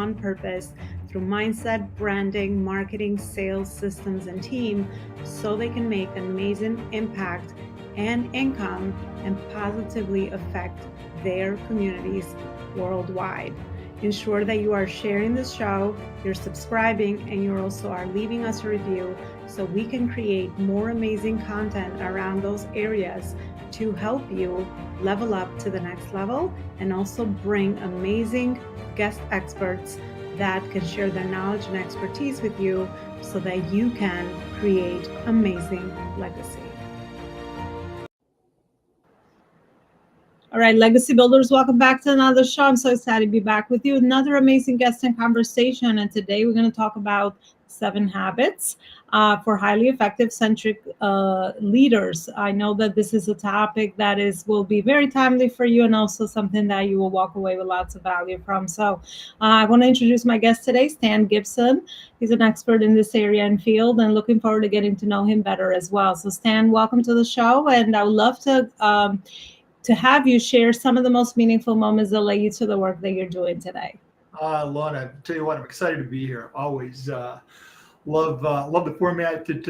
on purpose through mindset, branding, marketing, sales, systems, and team so they can make an amazing impact and income and positively affect their communities worldwide. Ensure that you are sharing this show, you're subscribing, and you also are leaving us a review so we can create more amazing content around those areas to help you level up to the next level and also bring amazing guest experts that can share their knowledge and expertise with you so that you can create amazing legacy. All right, Legacy Builders, welcome back to another show. I'm so excited to be back with you. Another amazing guest and conversation. And today we're going to talk about 7 habits for highly effective centric leaders. I know that this is a topic that will be very timely for you and also something that you will walk away with lots of value from. So I want to introduce my guest today, Stan Gibson. He's an expert in this area and field, and looking forward to getting to know him better as well. So Stan, welcome to the show. And I would love to have you share some of the most meaningful moments that led you to the work that you're doing today. Elona, tell you what, I'm excited to be here. Always love the format that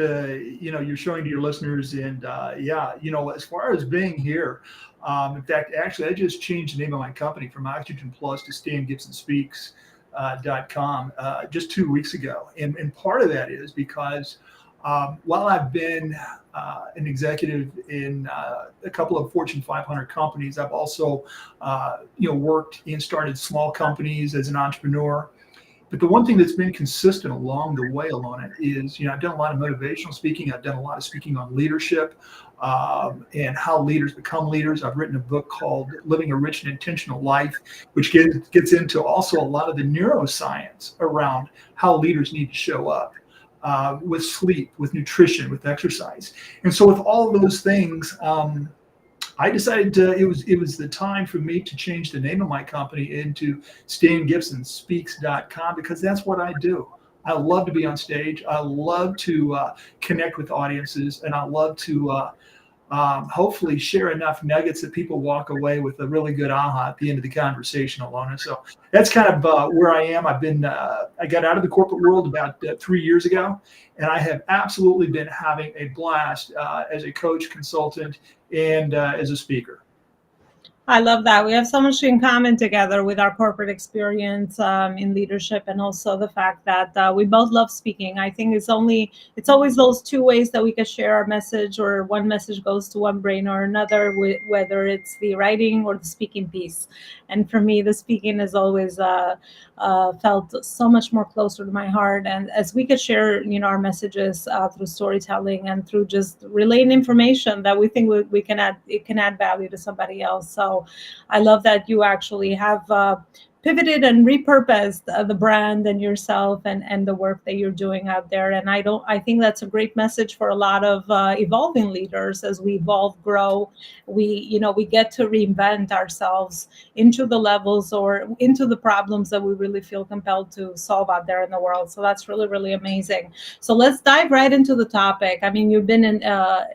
you're showing to your listeners, and as far as being here, in fact, actually, I just changed the name of my company from Oxygen Plus to StanGibsonSpeaks.com just 2 weeks ago, and part of that is because while I've been an executive in a couple of Fortune 500 companies, I've also, worked and started small companies as an entrepreneur. But the one thing that's been consistent along the way, Elona, is, I've done a lot of motivational speaking. I've done a lot of speaking on leadership and how leaders become leaders. I've written a book called Living a Rich and Intentional Life, which gets into also a lot of the neuroscience around how leaders need to show up. With sleep, with nutrition, with exercise. And so with all of those things, I decided it was the time for me to change the name of my company into StanGibsonSpeaks.com, because that's what I do. I love to be on stage. I love to connect with audiences, and I love to hopefully share enough nuggets that people walk away with a really good aha at the end of the conversation, Elona. So that's kind of where I am. I got out of the corporate world about 3 years ago, and I have absolutely been having a blast as a coach, consultant, and as a speaker. I love that. We have so much in common together with our corporate experience in leadership, and also the fact that we both love speaking. I think it's always those 2 ways that we can share our message, or one message goes to one brain or another, whether it's the writing or the speaking piece. And for me, the speaking has always felt so much more closer to my heart. And as we could share, our messages through storytelling and through just relaying information that we think it can add value to somebody else. So I love that you actually have pivoted and repurposed the brand and yourself and the work that you're doing out there. And I think that's a great message for a lot of evolving leaders. As we evolve, grow, we get to reinvent ourselves into the levels or into the problems that we really feel compelled to solve out there in the world. So that's really, really amazing. So let's dive right into the topic. I mean, you've been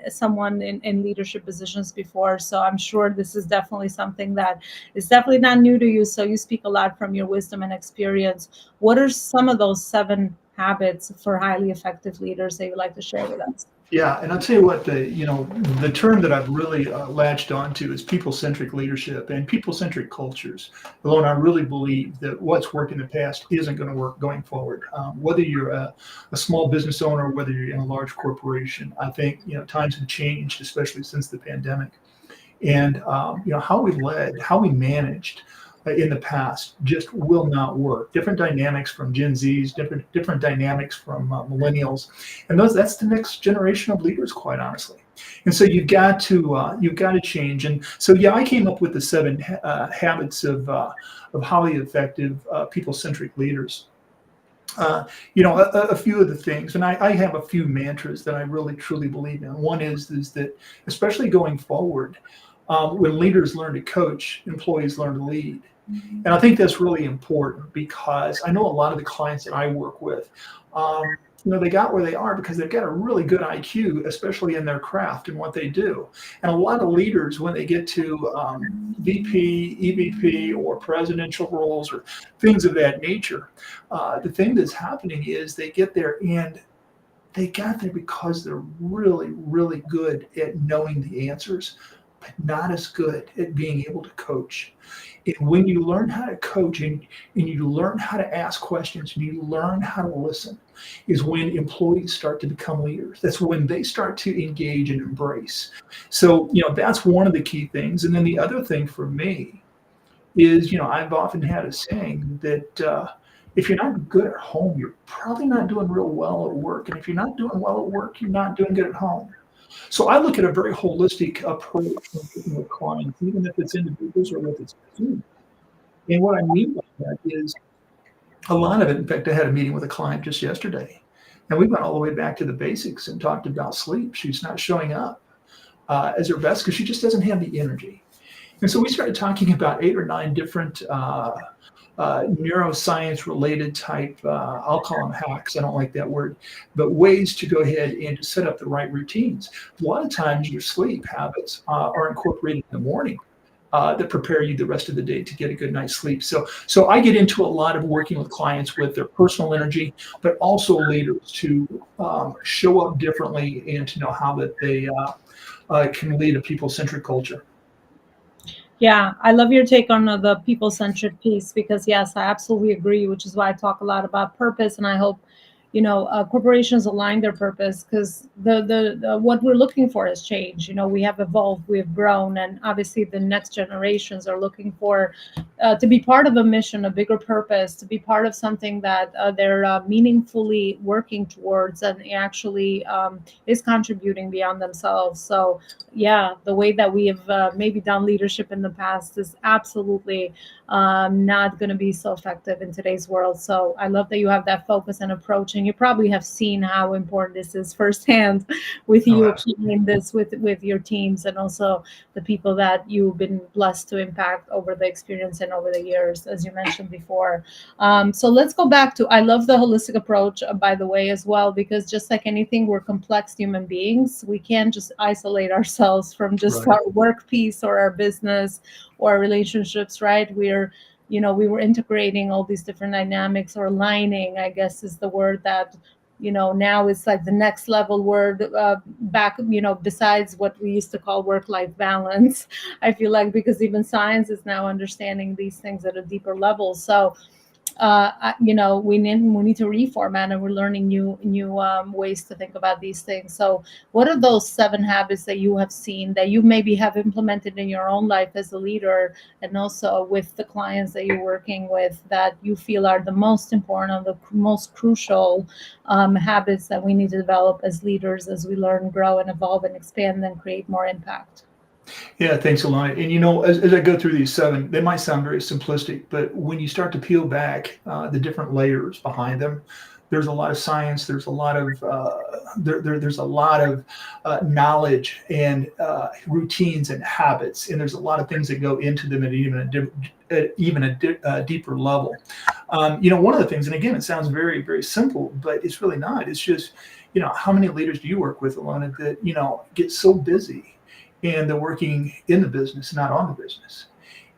someone in leadership positions before, so I'm sure this is definitely something that is definitely not new to you. So you speak a lot from your wisdom and experience. What are some of those 7 habits for highly effective leaders that you'd like to share with us? Yeah, and I'll tell you what, the term that I've really latched onto is people-centric leadership and people-centric cultures. Elona, I really believe that what's worked in the past isn't going to work going forward. Whether you're a small business owner, whether you're in a large corporation, I think times have changed, especially since the pandemic. And how we led, how we managed in the past just will not work. Different dynamics from Gen Zs, different dynamics from millennials, and that's the next generation of leaders, quite honestly. And so you've got to change. And so I came up with the 7 habits of highly effective people-centric leaders. A few of the things, and I have a few mantras that I really truly believe in. One is that, especially going forward, when leaders learn to coach, employees learn to lead. Mm-hmm. And I think that's really important, because I know a lot of the clients that I work with, they got where they are because they've got a really good IQ, especially in their craft and what they do. And a lot of leaders, when they get to VP, EVP, or presidential roles or things of that nature, the thing that's happening is they get there and they got there because they're really, really good at knowing the answers, but not as good at being able to coach. And when you learn how to coach and you learn how to ask questions and you learn how to listen, is when employees start to become leaders. That's when they start to engage and embrace. So, that's one of the key things. And then the other thing for me is, I've often had a saying that if you're not good at home, you're probably not doing real well at work. And if you're not doing well at work, you're not doing good at home. So I look at a very holistic approach when working with clients, even if it's individuals or if it's teams. And what I mean by that is a lot of it. In fact, I had a meeting with a client just yesterday, and we went all the way back to the basics and talked about sleep. She's not showing up as her best because she just doesn't have the energy. And so we started talking about 8 or 9 different neuroscience related type, I'll call them hacks. I don't like that word, but ways to go ahead and to set up the right routines. A lot of times your sleep habits are incorporated in the morning that prepare you the rest of the day to get a good night's sleep. So I get into a lot of working with clients with their personal energy, but also leaders to show up differently and to know how that they can lead a people-centric culture. Yeah, I love your take on the people-centric piece because yes, I absolutely agree, which is why I talk a lot about purpose, and I hope corporations align their purpose because the what we're looking for has changed. We have evolved, we have grown, and obviously the next generations are looking for to be part of a mission, a bigger purpose, to be part of something that they're meaningfully working towards and actually is contributing beyond themselves. So yeah, the way that we have maybe done leadership in the past is absolutely not going to be so effective in today's world. So I love that you have that focus and approach, and you probably have seen how important this is firsthand with Oh, you absolutely. applying this with your teams and also the people that you've been blessed to impact over the experience and over the years, as you mentioned before. So let's go back to, I love the holistic approach, by the way, as well, because just like anything, we're complex human beings. We can't just isolate ourselves from just Right. our work piece or our business or relationships, right? We were integrating all these different dynamics, or aligning, I guess is the word that now it's like the next level word, back, besides what we used to call work-life balance. I feel like because even science is now understanding these things at a deeper level. So we need to reformat, and we're learning new ways to think about these things. So what are those 7 habits that you have seen that you maybe have implemented in your own life as a leader, and also with the clients that you're working with, that you feel are the most important, or the most crucial habits that we need to develop as leaders, as we learn, grow, and evolve, and expand, and create more impact? Yeah, thanks, Elona. And as I go through these 7, they might sound very simplistic, but when you start to peel back the different layers behind them, there's a lot of science. There's a lot of there's a lot of knowledge and routines and habits, and there's a lot of things that go into them at even a deeper level. One of the things, and again, it sounds very, very simple, but it's really not. It's just, how many leaders do you work with, Elona, that get so busy and they're working in the business, not on the business.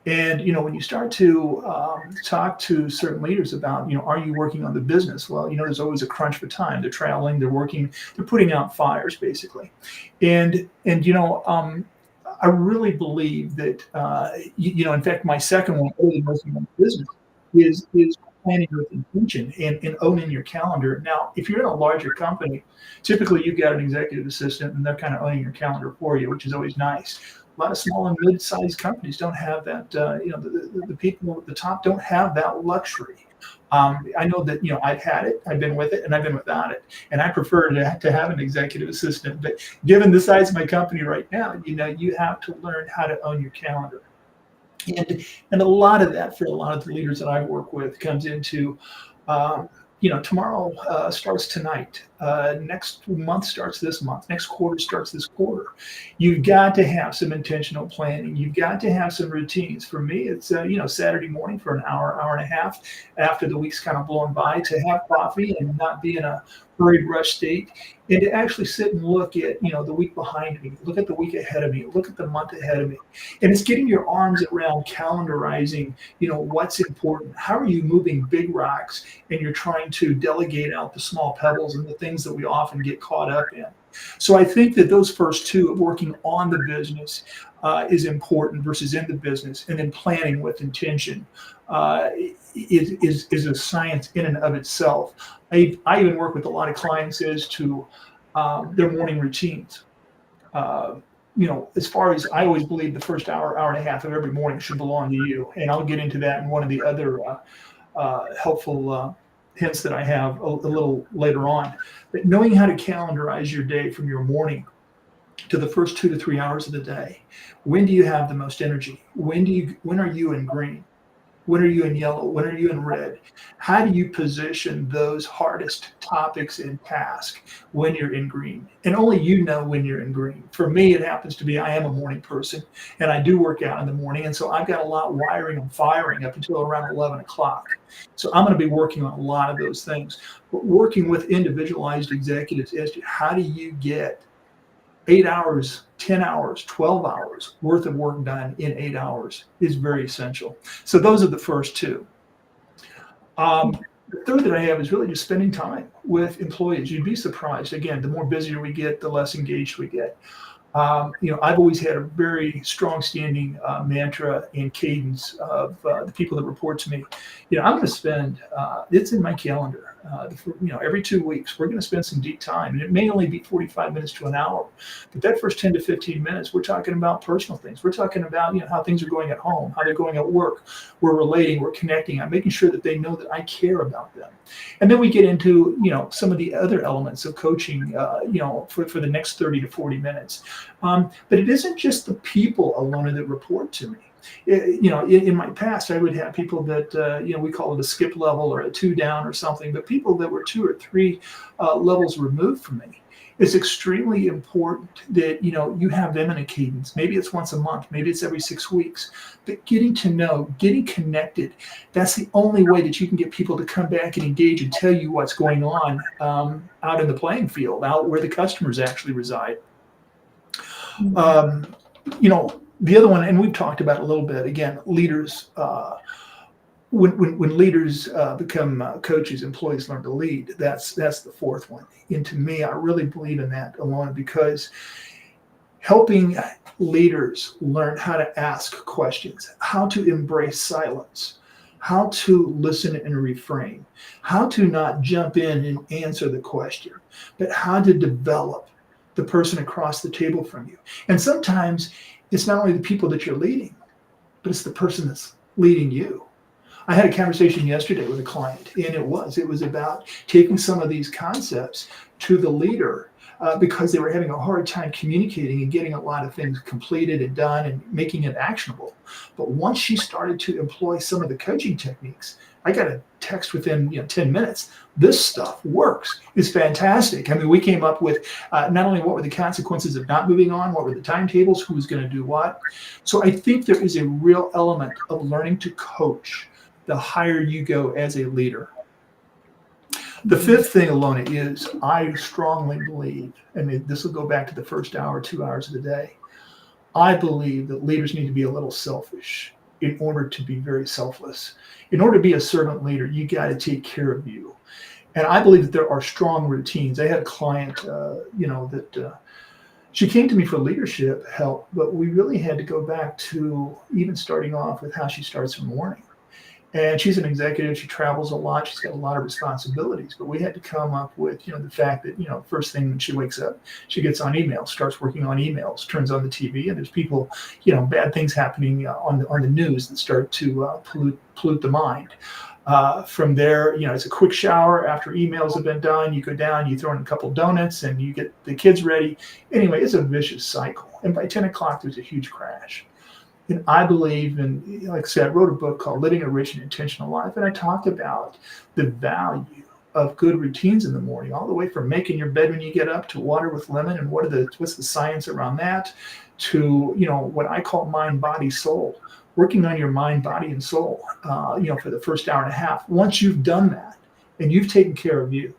And when you start to talk to certain leaders about, are you working on the business? Well, there's always a crunch for time. They're traveling, they're working, they're putting out fires, basically. And I really believe that in fact, my second one, really working on the business, is planning with intention and owning your calendar. Now, if you're in a larger company, typically you've got an executive assistant and they're kind of owning your calendar for you, which is always nice. A lot of small and mid-sized companies don't have that. The people at the top don't have that luxury. I know that I've had it, I've been with it, and I've been without it, and I prefer to have an executive assistant. But given the size of my company right now, you have to learn how to own your calendar. And a lot of that for a lot of the leaders that I work with comes into, tomorrow starts tonight. Next month starts this month. Next quarter starts this quarter. You've got to have some intentional planning. You've got to have some routines. For me, it's Saturday morning for an hour, hour and a half after the week's kind of blown by, to have coffee and not be in a hurried rush state, and to actually sit and look at, the week behind me, look at the week ahead of me, look at the month ahead of me. And it's getting your arms around calendarizing, what's important. How are you moving big rocks and you're trying to delegate out the small pebbles and the things that we often get caught up in. So I think that those first two, working on the business, is important versus in the business, and then planning with intention is a science in and of itself. I even work with a lot of clients as to their morning routines. Uh, as far as I always believe, the first hour and a half of every morning should belong to you, and I'll get into that in one of the other helpful hints that I have a little later on. But knowing how to calendarize your day from your morning to the first 2 to 3 hours of the day. When do you have the most energy? When are you in green? When are you in yellow? When are you in red? How do you position those hardest topics and tasks when you're in green? And only you know when you're in green. For me, it happens to be I am a morning person, and I do work out in the morning. And so I've got a lot wiring and firing up until around 11 o'clock. So I'm going to be working on a lot of those things. But working with individualized executives as to how do you get 8 hours, 10 hours, 12 hours worth of work done in 8 hours is very essential. So those are the first two. The third that I have is really just spending time with employees. You'd be surprised. Again, the more busier we get, the less engaged we get. I've always had a very strong standing mantra and cadence of the people that report to me. I'm going to spend, it's in my calendar, every 2 weeks, we're going to spend some deep time. And it may only be 45 minutes to an hour, but that first 10 to 15 minutes, we're talking about personal things. We're talking about, how things are going at home, how they're going at work. We're relating, we're connecting. I'm making sure that they know that I care about them. And then we get into, some of the other elements of coaching, for the next 30 to 40 minutes. But it isn't just the people, Elona, that report to me. In my past, I would have people that, we call it a skip level or a 2 down or something, but people that were 2 or 3 levels removed from me. It's extremely important that, you have them in a cadence. Maybe it's once a month, maybe it's every 6 weeks, but getting to know, getting connected, that's the only way that you can get people to come back and engage and tell you what's going on out in the playing field, out where the customers actually reside. The other one, and we've talked about it a little bit, again, leaders, when leaders become coaches, employees learn to lead. That's the fourth one. And to me, I really believe in that, Elona, because helping leaders learn how to ask questions, how to embrace silence, how to listen and reframe, how to not jump in and answer the question, but how to develop the person across the table from you. And sometimes it's not only the people that you're leading, but it's the person that's leading you. I had a conversation yesterday with a client, and it was about taking some of these concepts to the leader because they were having a hard time communicating and getting a lot of things completed and done and making it actionable. But once she started to employ some of the coaching techniques, I got a text within 10 minutes. This stuff works. It's fantastic. I mean, we came up with not only what were the consequences of not moving on, what were the timetables, who was going to do what. So I think there is a real element of learning to coach the higher you go as a leader. The fifth thing, Elona, is I strongly believe, and this will go back to the first hour, 2 hours of the day, I believe that leaders need to be a little selfish in order to be very selfless. In order to be a servant leader, you got to take care of you. And I believe that there are strong routines. I had a client, that she came to me for leadership help, but we really had to go back to even starting off with how she starts her morning. And she's an executive. She travels a lot. She's got a lot of responsibilities. But we had to come up with, the fact that, first thing when she wakes up, she gets on email, starts working on emails, turns on the TV, and there's people, bad things happening on the news that start to pollute the mind. From there, it's a quick shower. After emails have been done, you go down, you throw in a couple donuts, and you get the kids ready. Anyway, it's a vicious cycle. And by 10 o'clock, there's a huge crash. And I believe, and like I said, I wrote a book called Living a Rich and Intentional Life, and I talked about the value of good routines in the morning, all the way from making your bed when you get up to water with lemon and what's the science around that, to what I call mind, body, soul, working on your mind, body, and soul, for the first hour and a half. Once you've done that and you've taken care of you,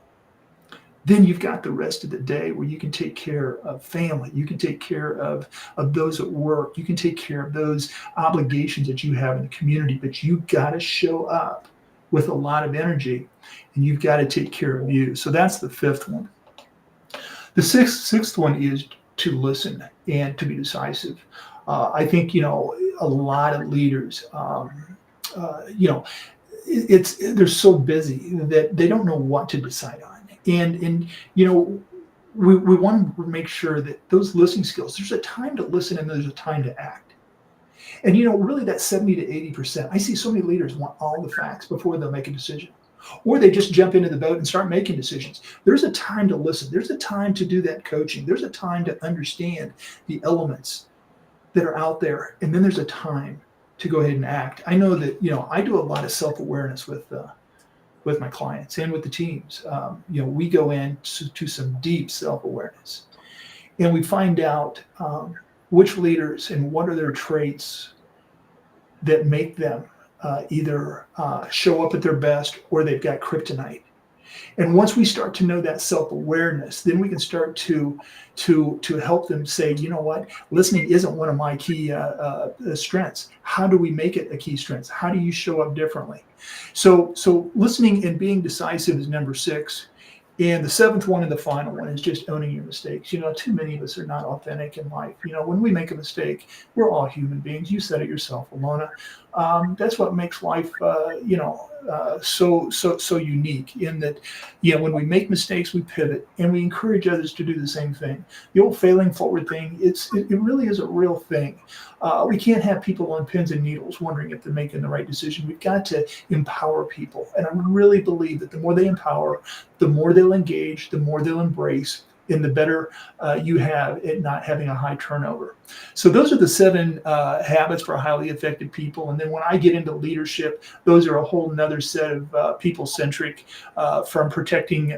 then you've got the rest of the day where you can take care of family. You can take care of those at work. You can take care of those obligations that you have in the community, but you've got to show up with a lot of energy, and you've got to take care of you. So that's the fifth one. The sixth one is to listen and to be decisive. I think, a lot of leaders, they're so busy that they don't know what to decide on. And we want to make sure that those listening skills, there's a time to listen and there's a time to act. And really that 70 to 80%, I see so many leaders want all the facts before they'll make a decision. Or they just jump into the boat and start making decisions. There's a time to listen. There's a time to do that coaching. There's a time to understand the elements that are out there. And then there's a time to go ahead and act. I know that, I do a lot of self-awareness with my clients and with the teams. We go into some deep self-awareness, and we find out which leaders and what are their traits that make them either show up at their best or they've got kryptonite. And once we start to know that self-awareness, then we can start to help them say, you know what, listening isn't one of my key strengths. How do we make it a key strength? How do you show up differently? So listening and being decisive is number 6. And the 7th one and the final one is just owning your mistakes. Too many of us are not authentic in life. When we make a mistake, we're all human beings. You said it yourself, Elona. That's what makes life, so unique in that, when we make mistakes, we pivot and we encourage others to do the same thing. The old failing forward thing, it really is a real thing. We can't have people on pins and needles wondering if they're making the right decision. We've got to empower people. And I really believe that the more they empower, the more they'll engage, the more they'll embrace, and the better you have at not having a high turnover. So those are the 7 habits for highly effective people. And then when I get into leadership, those are a whole nother set of people-centric, from protecting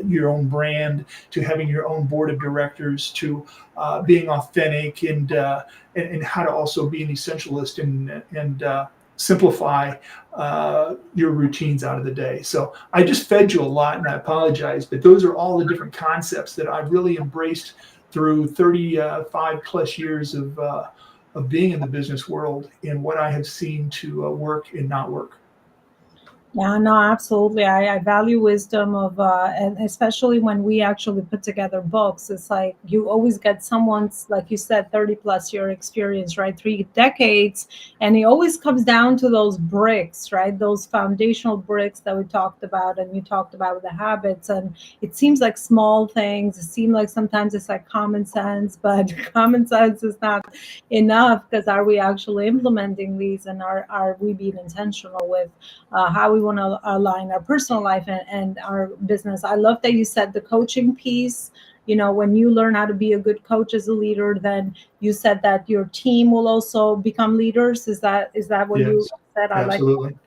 your own brand to having your own board of directors to being authentic and how to also be an essentialist and simplify your routines out of the day. So I just fed you a lot, and I apologize, but those are all the different concepts that I've really embraced through 35 plus years of being in the business world and what I have seen to work and not work. Yeah, no, absolutely. I value wisdom of, and especially when we actually put together books, it's like you always get someone's, like you said, 30 plus year experience, right? 3 decades. And it always comes down to those bricks, right? Those foundational bricks that we talked about and you talked about with the habits. And it seems like small things. It seems like sometimes it's like common sense, but common sense is not enough, because are we actually implementing these, and are we being intentional with how we want to align our personal life and our business? I love that you said the coaching piece. When you learn how to be a good coach as a leader, then you said that your team will also become leaders. Is that what you Yes, said? I like. absolutely.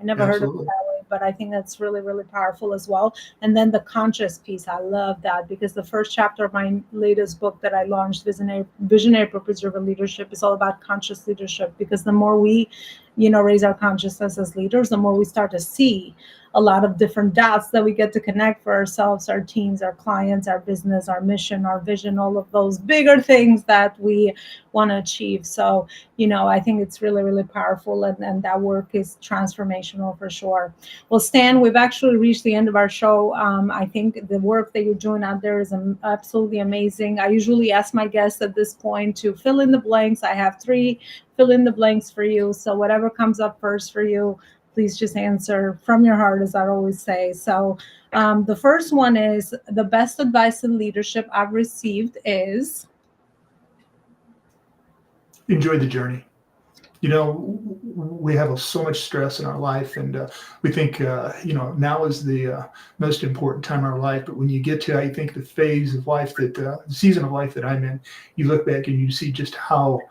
I never heard of it Absolutely. that way, but I think that's really, really powerful as well. And then the conscious piece, I love that, because the first chapter of my latest book that I launched, Visionary Purpose-Driven Leadership, is all about conscious leadership. Because the more we, raise our consciousness as leaders, the more we start to see a lot of different dots that we get to connect for ourselves, our teams, our clients, our business, our mission, our vision, all of those bigger things that we want to achieve. So, I think it's really, really powerful, and that work is transformational for sure. Well, Stan, we've actually reached the end of our show. I think the work that you're doing out there is absolutely amazing. I usually ask my guests at this point to fill in the blanks. I have 3 fill in the blanks for you. So whatever comes up first for you, please just answer from your heart, as I always say. So the first one is, the best advice in leadership I've received is? Enjoy the journey. We have so much stress in our life, and we think, now is the most important time in our life. But when you get to, I think, the phase of life the season of life that I'm in, you look back and you see just how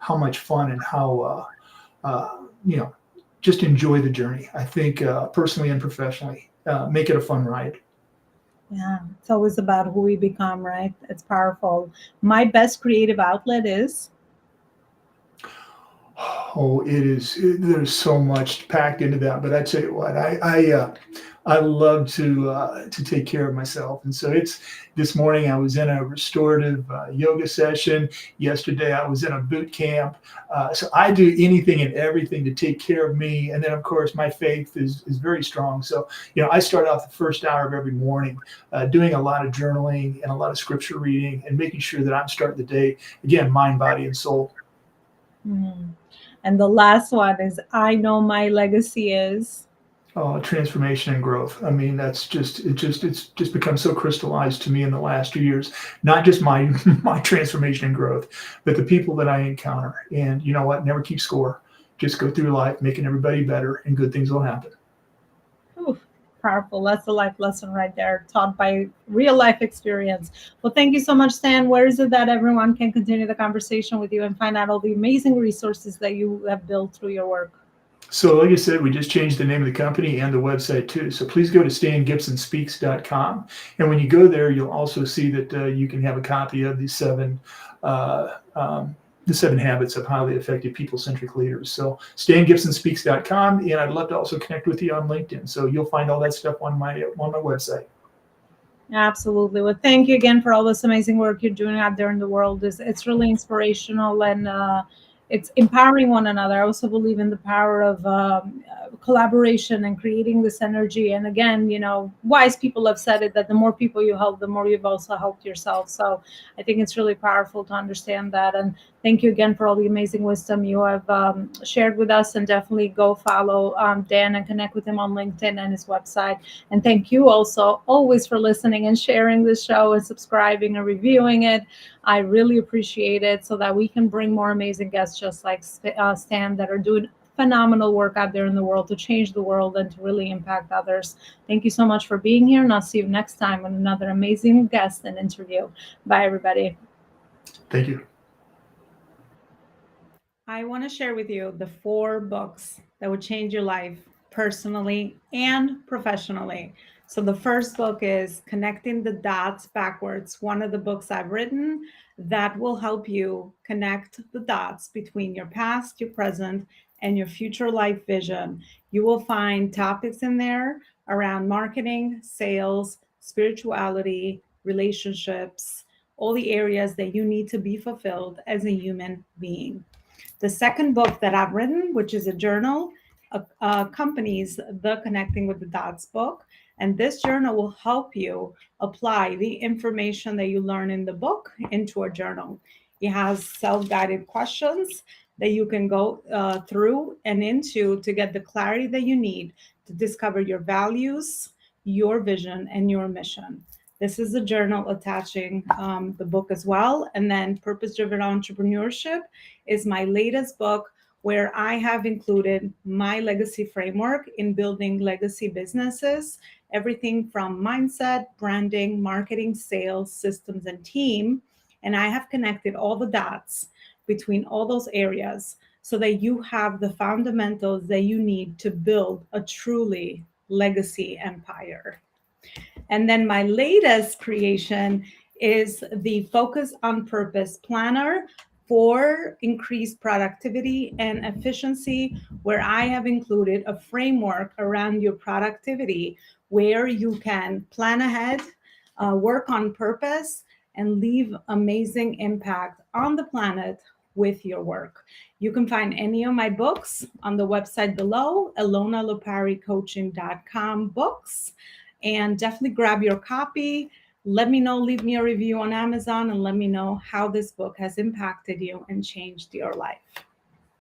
much fun and how, just enjoy the journey. I think personally and professionally, make it a fun ride. Yeah, it's always about who we become, right? It's powerful. My best creative outlet is? Oh, there's so much packed into that. But I tell you what, I love to take care of myself, and so it's this morning I was in a restorative yoga session. Yesterday I was in a boot camp. So I do anything and everything to take care of me, and then of course my faith is very strong. So I start off the first hour of every morning doing a lot of journaling and a lot of scripture reading, and making sure that I'm starting the day again, mind, body, and soul. Mhm. And the last one is I know my legacy is. Transformation and growth. I mean, it's just become so crystallized to me in the last 2 years. Not just my my transformation and growth, but the people that I encounter. And you know what? Never keep score. Just go through life, making everybody better, and good things will happen. Ooh, powerful. That's a life lesson right there, taught by real life experience. Well, thank you so much, Stan. Where is it that everyone can continue the conversation with you and find out all the amazing resources that you have built through your work? So, like I said, we just changed the name of the company and the website too. So please go to stangibsonspeaks.com. And when you go there, you'll also see that you can have a copy of uh, um, the seven habits of highly effective people-centric leaders. So stangibsonspeaks.com. And I'd love to also connect with you on LinkedIn. So you'll find all that stuff on my website. Absolutely. Well, thank you again for all this amazing work you're doing out there in the world. It's really inspirational, and it's empowering one another. I also believe in the power of collaboration and creating this energy. And again, wise people have said it that the more people you help, the more you've also helped yourself. So I think it's really powerful to understand that. And thank you again for all the amazing wisdom you have shared with us. And definitely go follow Dan and connect with him on LinkedIn and his website. And thank you also always for listening and sharing this show and subscribing and reviewing it. I really appreciate it, so that we can bring more amazing guests just like Stan, that are doing phenomenal work out there in the world to change the world and to really impact others. Thank you so much for being here, and I'll see you next time with another amazing guest and interview. Bye, everybody. Thank you. I want to share with you the 4 books that would change your life personally and professionally. So, the first book is Connecting the Dots Backwards, one of the books I've written that will help you connect the dots between your past, your present, and your future life vision. You will find topics in there around marketing, sales, spirituality, relationships, all the areas that you need to be fulfilled as a human being. The second book that I've written, which is a journal, accompanies the Connecting with the Dots book. And this journal will help you apply the information that you learn in the book into a journal. It has self-guided questions that you can go through and into to get the clarity that you need to discover your values, your vision, and your mission. This is a journal attaching the book as well. And then Purpose Driven Entrepreneurship is my latest book, where I have included my legacy framework in building legacy businesses, everything from mindset, branding, marketing, sales, systems, and team. And I have connected all the dots between all those areas so that you have the fundamentals that you need to build a truly legacy empire. And then my latest creation is the Focus on Purpose Planner for increased productivity and efficiency, where I have included a framework around your productivity where you can plan ahead, work on purpose, and leave amazing impact on the planet with your work. You can find any of my books on the website below, elonaloparicoaching.com books. And definitely grab your copy. Let me know, leave me a review on Amazon, and let me know how this book has impacted you and changed your life.